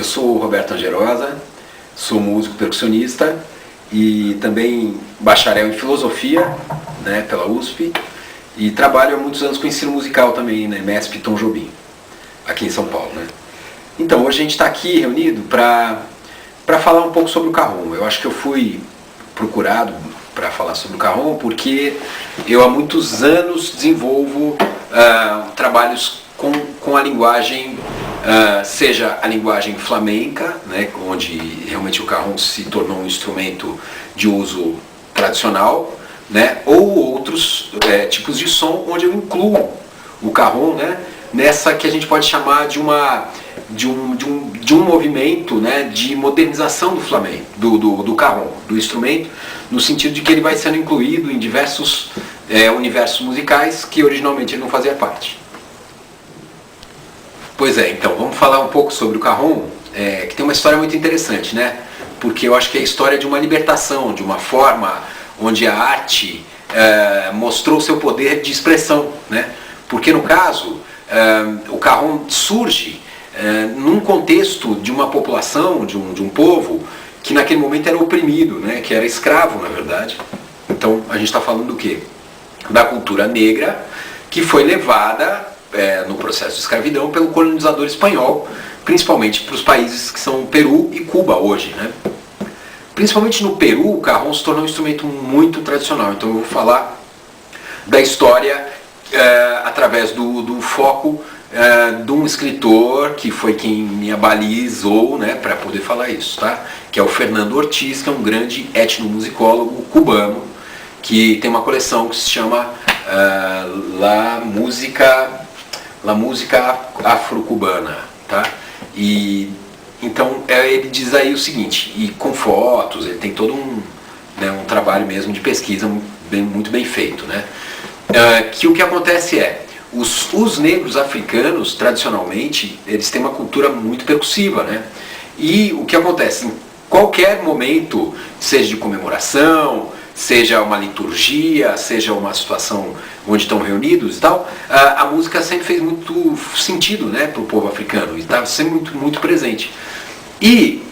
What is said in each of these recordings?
Eu sou o Roberto Angerosa, sou músico percussionista e também bacharel em filosofia, né, pela USP, e trabalho há muitos anos com ensino musical também na MESP Tom Jobim, aqui em São Paulo, né. Então hoje a gente está aqui reunido para falar um pouco sobre o Cajón. Eu acho que eu fui procurado para falar sobre o Cajón porque eu há muitos anos desenvolvo trabalhos com a linguagem, seja a linguagem flamenca, né, onde realmente o Cajón se tornou um instrumento de uso tradicional, né, ou outros tipos de som onde eu incluo o Cajón, né, nessa que a gente pode chamar de um movimento, né, de modernização do flamenco, do Cajón, do instrumento, no sentido de que ele vai sendo incluído em diversos universos musicais que originalmente ele não fazia parte. Pois é, então vamos falar um pouco sobre o Cajón, que tem uma história muito interessante, né? Porque eu acho que é a história de uma libertação, de uma forma onde a arte mostrou seu poder de expressão, né? Porque no caso, o Cajón surge num contexto de uma população, de um povo que naquele momento era oprimido, né? Que era escravo, na verdade. Então a gente está falando do quê? Da cultura negra que foi levada no processo de escravidão pelo colonizador espanhol, principalmente para os países que são Peru e Cuba hoje, né? Principalmente no Peru, o Cajón se tornou um instrumento muito tradicional. Então eu vou falar da história através do foco de um escritor que foi quem me abalizou, né, para poder falar isso, tá? Que é o Fernando Ortiz, que é um grande etnomusicólogo cubano, que tem uma coleção que se chama La Música Afro-Cubana, tá? E então ele diz aí o seguinte, e com fotos, ele tem todo um trabalho mesmo de pesquisa muito bem feito, né? Que o que acontece os negros africanos, tradicionalmente, eles têm uma cultura muito percussiva, né? E o que acontece, em qualquer momento, seja de comemoração, seja uma liturgia, seja uma situação onde estão reunidos e tal, a música sempre fez muito sentido, né, para o povo africano, e estava sempre muito presente. E,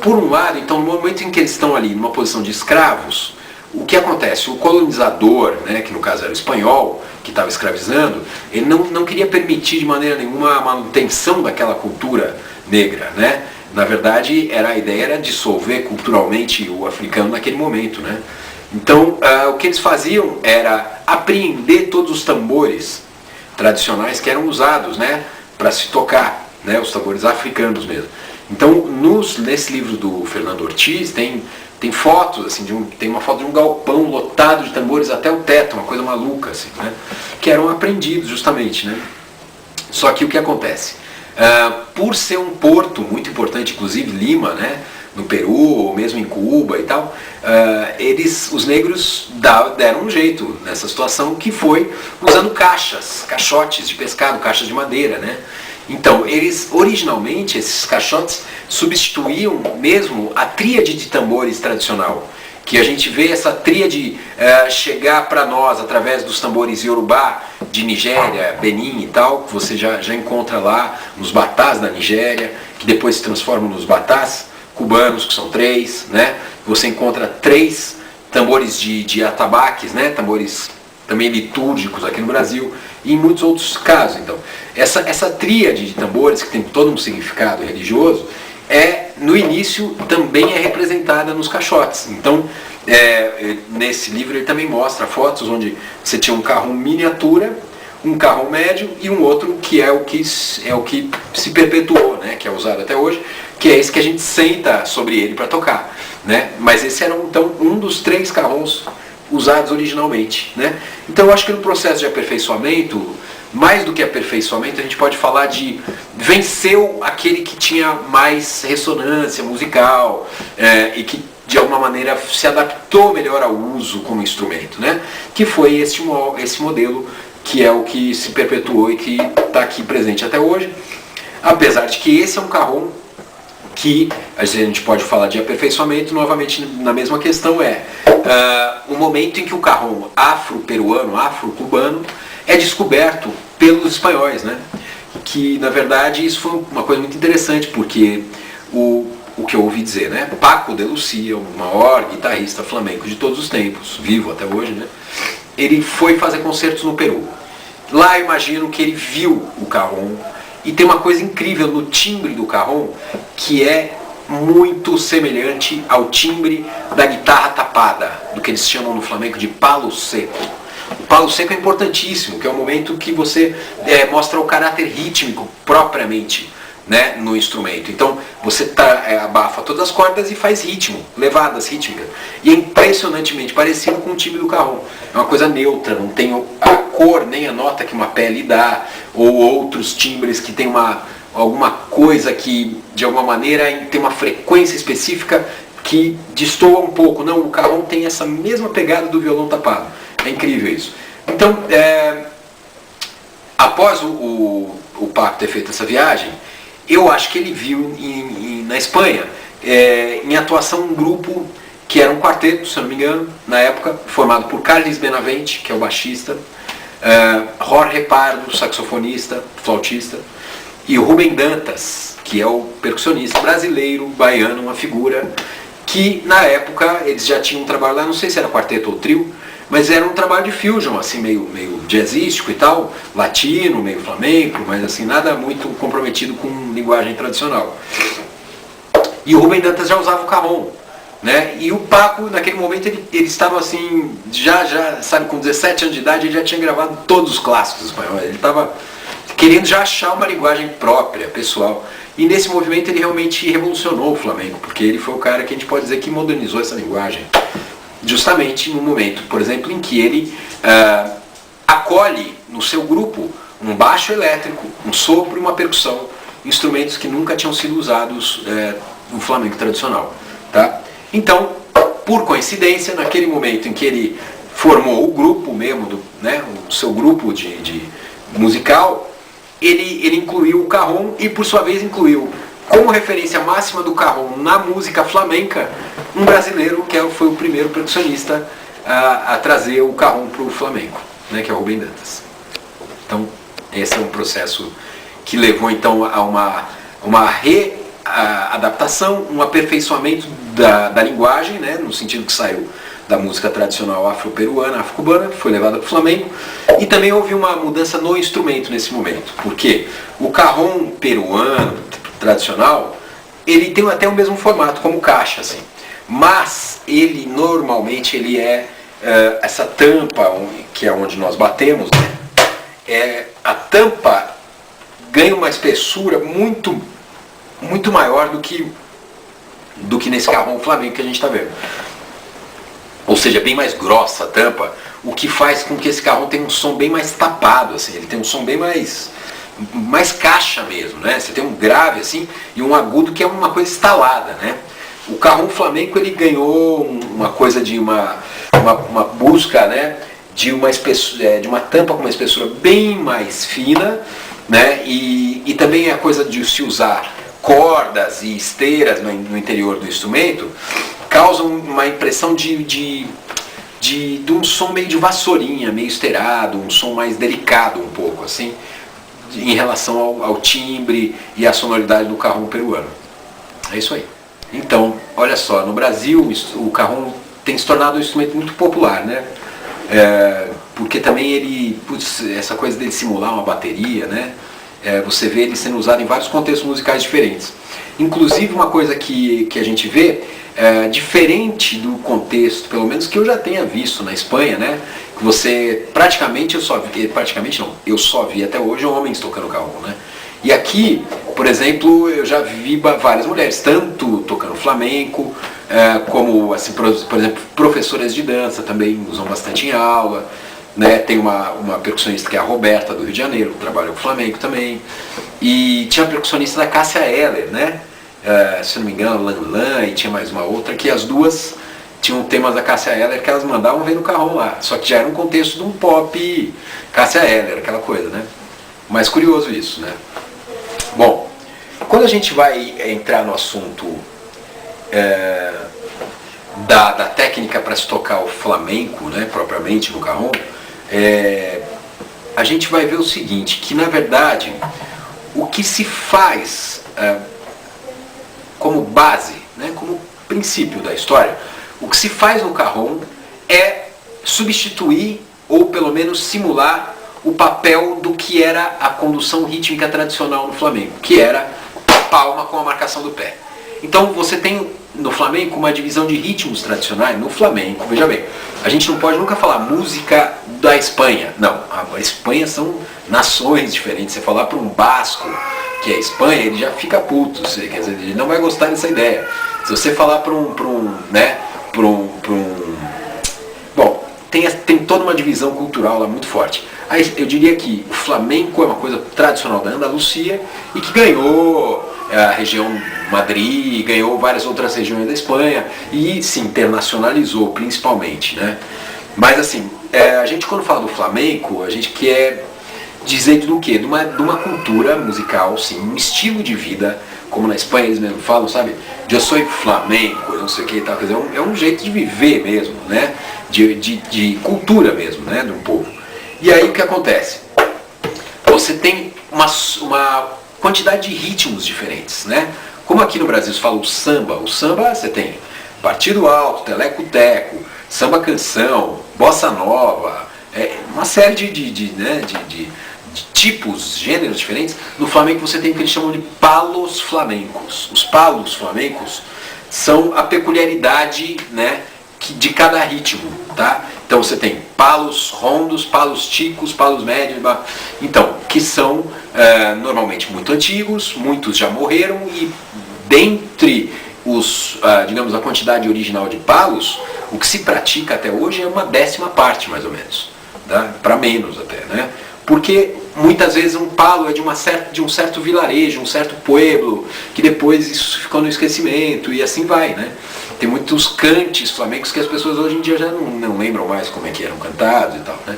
por um lado, então, no momento em que eles estão ali numa posição de escravos, o que acontece? O colonizador, né, que no caso era o espanhol, que estava escravizando, ele não queria permitir de maneira nenhuma a manutenção daquela cultura negra, né? Na verdade, a ideia era dissolver culturalmente o africano naquele momento, né? Então, o que eles faziam era apreender todos os tambores tradicionais que eram usados, né, para se tocar, né, os tambores africanos mesmo. Então, nesse livro do Fernando Ortiz, tem fotos, assim, tem uma foto de um galpão lotado de tambores até o teto, uma coisa maluca, assim, né, que eram aprendidos justamente, né. Só que o que acontece? Por ser um porto muito importante, inclusive Lima, né, no Peru, ou mesmo em Cuba e tal, os negros deram um jeito nessa situação, que foi usando caixotes de pescado, caixas de madeira, né? Então, originalmente, esses caixotes substituíam mesmo a tríade de tambores tradicional, que a gente vê essa tríade chegar para nós através dos tambores Yorubá, de Nigéria, Benin e tal, que você já encontra lá nos batás da Nigéria, que depois se transformam nos batás cubanos, que são 3, né? Você encontra 3 tambores de atabaques, né? Tambores também litúrgicos aqui no Brasil, e em muitos outros casos. Então, essa tríade de tambores, que tem todo um significado religioso, no início também é representada nos caixotes. Então, nesse livro ele também mostra fotos onde você tinha um Cajón miniatura, um Cajón médio e um outro que é o que se perpetuou, né, que é usado até hoje, que é esse que a gente senta sobre ele para tocar, né? Mas esse era então um dos 3 Cajóns usados originalmente, né? Então eu acho que no processo de aperfeiçoamento, mais do que aperfeiçoamento, a gente pode falar de venceu aquele que tinha mais ressonância musical e que de alguma maneira se adaptou melhor ao uso como instrumento, né? Que foi esse modelo que é o que se perpetuou e que está aqui presente até hoje, apesar de que esse é um Cajón que a gente pode falar de aperfeiçoamento, novamente na mesma questão o momento em que o Cajón afro-peruano, afro-cubano, é descoberto pelos espanhóis, né? que na verdade isso foi uma coisa muito interessante, porque o que eu ouvi dizer, né? Paco de Lucia, o maior guitarrista flamenco de todos os tempos, vivo até hoje, né? Ele foi fazer concertos no Peru. Lá eu imagino que ele viu o cajón, e tem uma coisa incrível no timbre do cajón, que é muito semelhante ao timbre da guitarra tapada, do que eles chamam no flamenco de palo seco. O palo seco é importantíssimo, que é o momento que você mostra o caráter rítmico propriamente, né, no instrumento. Então você abafa todas as cordas e faz ritmo, levadas rítmicas. E é impressionantemente parecido com o timbre do cajón. É uma coisa neutra, não tem a cor nem a nota que uma pele dá, ou outros timbres que tem alguma coisa que de alguma maneira tem uma frequência específica que destoa um pouco. Não, o cajón tem essa mesma pegada do violão tapado. É incrível isso. Então, após o Paco ter feito essa viagem, eu acho que ele viu na Espanha, em atuação, um grupo que era um quarteto, se eu não me engano, na época, formado por Carles Benavente, que é o baixista, Jorge Pardo, saxofonista, flautista, e o Rubem Dantas, que é o percussionista brasileiro, baiano, uma figura que na época eles já tinham um trabalho lá, não sei se era quarteto ou trio, mas era um trabalho de fusion, assim, meio jazzístico e tal, latino, meio flamenco, mas assim, nada muito comprometido com linguagem tradicional. E o Rubem Dantas já usava o cajón, né? E o Paco, naquele momento, ele estava assim, já, sabe, com 17 anos de idade, ele já tinha gravado todos os clássicos espanhóis, ele estava querendo já achar uma linguagem própria, pessoal. E nesse movimento ele realmente revolucionou o flamenco, porque ele foi o cara que a gente pode dizer que modernizou essa linguagem. Justamente no momento, por exemplo, em que ele acolhe no seu grupo um baixo elétrico, um sopro e uma percussão, instrumentos que nunca tinham sido usados no flamenco tradicional. Tá? Então, por coincidência, naquele momento em que ele formou o grupo mesmo, o seu grupo de musical, ele incluiu o cajón e, por sua vez, incluiu como referência máxima do cajón na música flamenca um brasileiro que foi o primeiro percussionista a trazer o cajón para o flamenco, né, que é o Rubem Dantas. Então esse é um processo que levou então a uma readaptação, um aperfeiçoamento da linguagem, né, no sentido que saiu da música tradicional afro-peruana, afro-cubana, foi levada para o flamenco, e também houve uma mudança no instrumento nesse momento, porque o cajón peruano tradicional, ele tem até o mesmo formato como caixa, assim, mas ele normalmente essa tampa, que é onde nós batemos, né, a tampa ganha uma espessura muito maior do que nesse cajón flamenco que a gente está vendo. Ou seja, bem mais grossa a tampa, o que faz com que esse cajón tenha um som bem mais tapado, assim, ele tem um som bem mais caixa mesmo, né? Você tem um grave assim e um agudo que é uma coisa instalada, né? O cajón flamenco ele ganhou uma coisa de uma busca, né? De uma espessura, de uma tampa com uma espessura bem mais fina, né? E também a coisa de se usar cordas e esteiras no interior do instrumento causa uma impressão de um som meio de vassourinha, meio esteirado, um som mais delicado um pouco assim, em relação ao timbre e à sonoridade do cajón peruano. É isso aí. Então, olha só, no Brasil o cajón tem se tornado um instrumento muito popular, né? Porque também essa coisa dele simular uma bateria, né? Você vê ele sendo usado em vários contextos musicais diferentes. Inclusive uma coisa que a gente vê, diferente do contexto, pelo menos que eu já tenha visto na Espanha, né? Que você, eu só vi até hoje homens tocando cajón, né? E aqui, por exemplo, eu já vi várias mulheres, tanto tocando flamenco, como, assim, por exemplo, professoras de dança também usam bastante em aula, né? Tem uma percussionista que é a Roberta, do Rio de Janeiro, que trabalha com flamenco também, e tinha a percussionista da Cássia Eller, né? Se não me engano, Lan Lan, e tinha mais uma outra, que as duas tinham temas da Cássia Eller que elas mandavam ver no cajón lá, só que já era um contexto de um pop Cássia Eller, aquela coisa, né? Mas curioso isso, né? Bom, quando a gente vai entrar no assunto da técnica para se tocar o flamenco, né, propriamente no cajón, a gente vai ver o seguinte, que na verdade o que se faz como base, né, como princípio da história, o que se faz no cajón é substituir ou pelo menos simular o papel do que era a condução rítmica tradicional no flamenco, que era a palma com a marcação do pé. Então você tem no flamenco uma divisão de ritmos tradicionais. No flamenco, veja bem, a gente não pode nunca falar música da Espanha. Não, a Espanha são nações diferentes. Você falar para um basco que é Espanha, ele já fica puto, quer dizer, ele não vai gostar dessa ideia. Se você falar para bom, tem toda uma divisão cultural lá muito forte. Aí eu diria que o flamenco é uma coisa tradicional da Andalucia e que ganhou a região Madrid, ganhou várias outras regiões da Espanha e se internacionalizou principalmente, né? Mas assim, a gente quando fala do flamenco, a gente quer dizer do quê? De uma cultura musical, sim, um estilo de vida, como na Espanha eles mesmo falam, sabe? Eu sou flamenco, não sei o que e tal, quer dizer, é um jeito de viver mesmo, né? De cultura mesmo, né? De um povo. E aí o que acontece? Você tem uma quantidade de ritmos diferentes, né? Como aqui no Brasil se fala o samba você tem partido alto, teleco-teco, samba canção, bossa nova, uma série de tipos, gêneros diferentes. No flamenco você tem o que eles chamam de palos flamencos. Os palos flamencos são a peculiaridade, né, de cada ritmo, tá? Então você tem palos rondos, palos ticos, palos médios, então, que são normalmente muito antigos, muitos já morreram e dentre digamos, a quantidade original de palos, o que se pratica até hoje é uma 10ª parte, mais ou menos, tá? Para menos até, né? Porque muitas vezes um palo é de um certo vilarejo, um certo pueblo, que depois isso ficou no esquecimento e assim vai, né? Tem muitos cantes flamencos que as pessoas hoje em dia já não lembram mais como é que eram cantados e tal, né?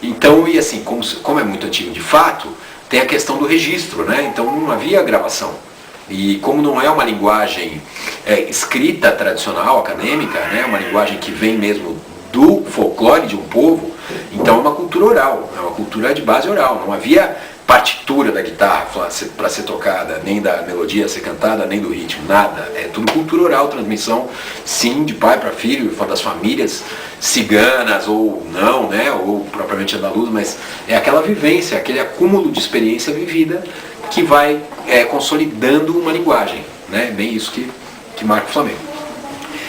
Então, e assim, como é muito antigo de fato, tem a questão do registro, né? Então não havia gravação. E como não é uma linguagem escrita tradicional, acadêmica, né? Uma linguagem que vem mesmo do folclore de um povo, então é uma cultura oral, é uma cultura de base oral. Não havia partitura da guitarra para ser tocada, nem da melodia ser cantada, nem do ritmo, nada. É tudo cultura oral, transmissão, sim, de pai para filho, das famílias ciganas ou não, né, ou propriamente andaluzas, mas é aquela vivência, aquele acúmulo de experiência vivida que vai consolidando uma linguagem, né, bem isso que marca o flamenco.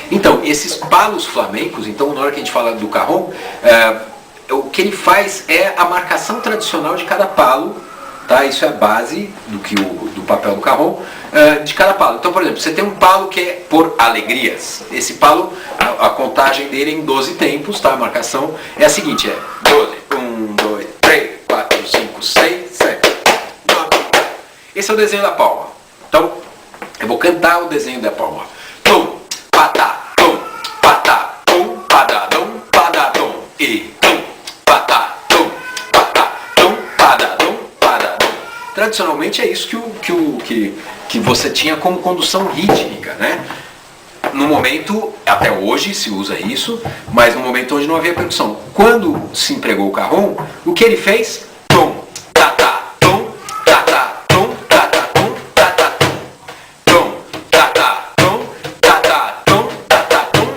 Então, esses palos flamencos, então na hora que a gente fala do cajón, o que ele faz é a marcação tradicional de cada palo, tá? Isso é a base do papel do cajón, de cada palo. Então, por exemplo, você tem um palo que é por alegrias. Esse palo, a contagem dele é em 12 tempos, tá? A marcação é a seguinte, 12, 1, 2, 3, 4, 5, 6, 7, 9. Esse é o desenho da palma. Então, eu vou cantar o desenho da palma. Tum, patá, tum, patá, tum, padadão, padadão, e tum, patá, tum, patá, tum, padadão, padadão. Tradicionalmente é isso que você tinha como condução rítmica, né? No momento, até hoje se usa isso, mas no momento onde não havia percussão. Quando se empregou o cajón, o que ele fez? Tum, tatá, tum, tatá, tum, tatá, tum, tatá, tum, tum, tatá, tum, tatá, tum, tatá, tum.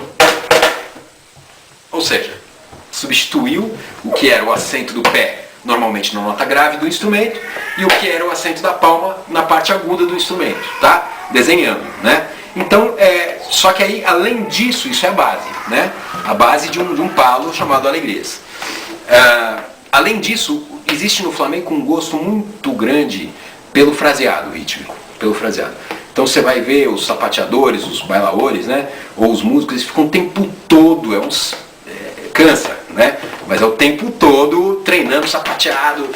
Ou seja, substituiu o que era o acento do pé, normalmente na nota grave do instrumento, e o que era o acento da palma na parte aguda do instrumento, tá? Desenhando, né? Então, só que aí, além disso, isso é a base, né? A base de um palo chamado alegrias. Além disso, existe no flamenco um gosto muito grande pelo fraseado rítmico, pelo fraseado. Então você vai ver os sapateadores, os bailaores, né? Ou os músicos, eles ficam o tempo todo, cansa, né? Mas é o tempo todo treinando sapateado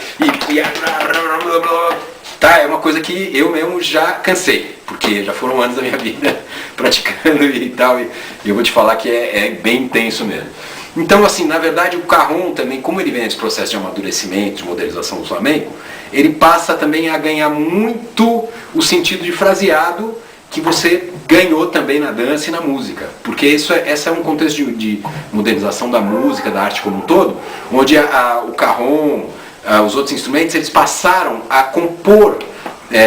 tá, é uma coisa que eu mesmo já cansei, porque já foram anos da minha vida praticando e tal, e eu vou te falar que é bem intenso mesmo. Então, assim, na verdade o cajón também, como ele vem nesse processo de amadurecimento, de modernização do flamenco, ele passa também a ganhar muito o sentido de fraseado que você ganhou também na dança e na música, porque esse é um contexto de modernização da música, da arte como um todo, onde o cajón, os outros instrumentos, eles passaram a compor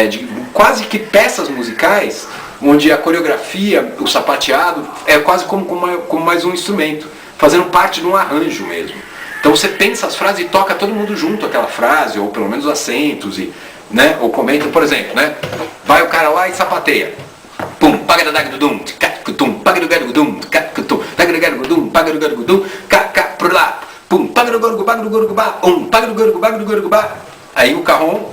de quase que peças musicais, onde a coreografia, o sapateado, é quase como mais um instrumento, fazendo parte de um arranjo mesmo. Então você pensa as frases e toca todo mundo junto aquela frase, ou pelo menos os acentos, né? Ou comenta, por exemplo, né? Vai o cara lá e sapateia. Pum, paga da dum, tum, paga do gadugudum, tum, paga do gadugudum, paga do gadugudum, cá, por lá. Pum, paga do gorugubá, paga do gorugubá. Aí o carrom.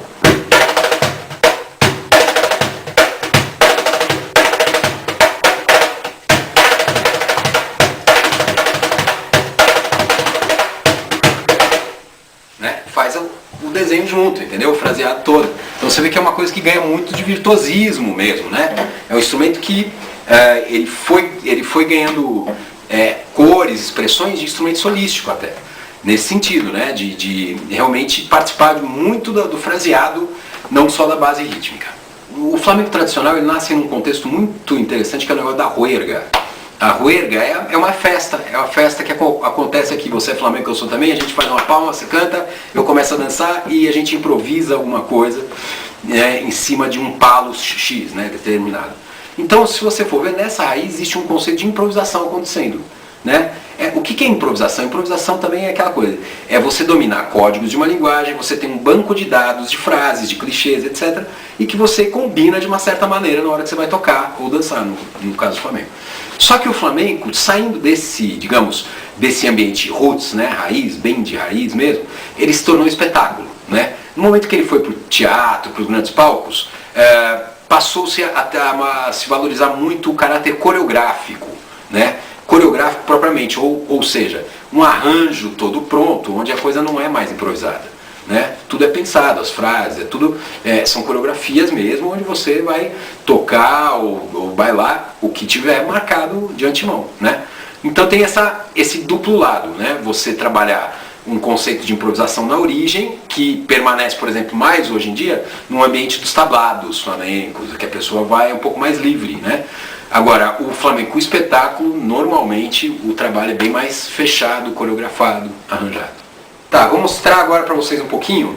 Faz o desenho junto, entendeu? O fraseado todo. Então você vê que é uma coisa que ganha muito de virtuosismo mesmo, né? É um instrumento que ele foi ganhando cores, expressões de instrumento solístico até. Nesse sentido, né? De realmente participar muito do fraseado, não só da base rítmica. O flamenco tradicional ele nasce num contexto muito interessante que é o negócio da juerga. A juerga é uma festa que acontece aqui, você é flamenco, eu sou também, a gente faz uma palma, você canta, eu começo a dançar e a gente improvisa alguma coisa em cima de um palo X, né, determinado. Então, se você for ver, nessa raiz existe um conceito de improvisação acontecendo. Né? O que é improvisação? Improvisação também é aquela coisa, é você dominar códigos de uma linguagem, você tem um banco de dados, de frases, de clichês, etc. E que você combina de uma certa maneira na hora que você vai tocar ou dançar, no caso do flamenco. Só que o flamenco, saindo desse ambiente roots, né, raiz, bem de raiz mesmo, ele se tornou um espetáculo. Né? No momento que ele foi para o teatro, para os grandes palcos, passou-se a se valorizar muito o caráter coreográfico, né? Coreográfico propriamente, ou seja, um arranjo todo pronto, onde a coisa não é mais improvisada. Né? Tudo é pensado, as frases, são coreografias mesmo, onde você vai tocar ou bailar o que tiver marcado de antemão. Né? Então tem esse duplo lado, né? Você trabalhar um conceito de improvisação na origem, que permanece, por exemplo, mais hoje em dia, no ambiente dos tablados flamencos, que a pessoa vai um pouco mais livre. Né? Agora, o flamenco, o espetáculo, normalmente o trabalho é bem mais fechado, coreografado, arranjado. Tá, vou mostrar agora para vocês um pouquinho.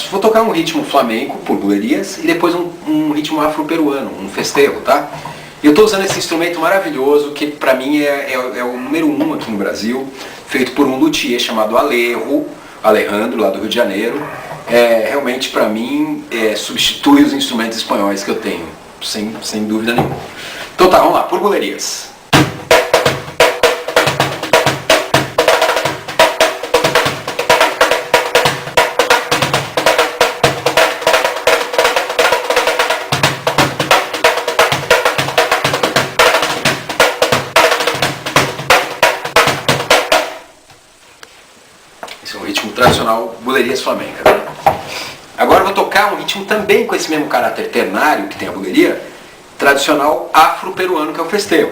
Vou tocar um ritmo flamenco por bulerías e depois um ritmo afro-peruano, um festejo, tá? Eu estou usando esse instrumento maravilhoso que para mim é o número 1 aqui no Brasil, feito por um luthier chamado Alejandro, lá do Rio de Janeiro. Realmente para mim substitui os instrumentos espanhóis que eu tenho, sem dúvida nenhuma. Então tá, vamos lá, por bulerías. Esse é um ritmo tradicional, bulerías flamencas. Né? Agora eu vou tocar um ritmo também com esse mesmo caráter ternário que tem a buleria, tradicional afro-peruano, que é o festejo.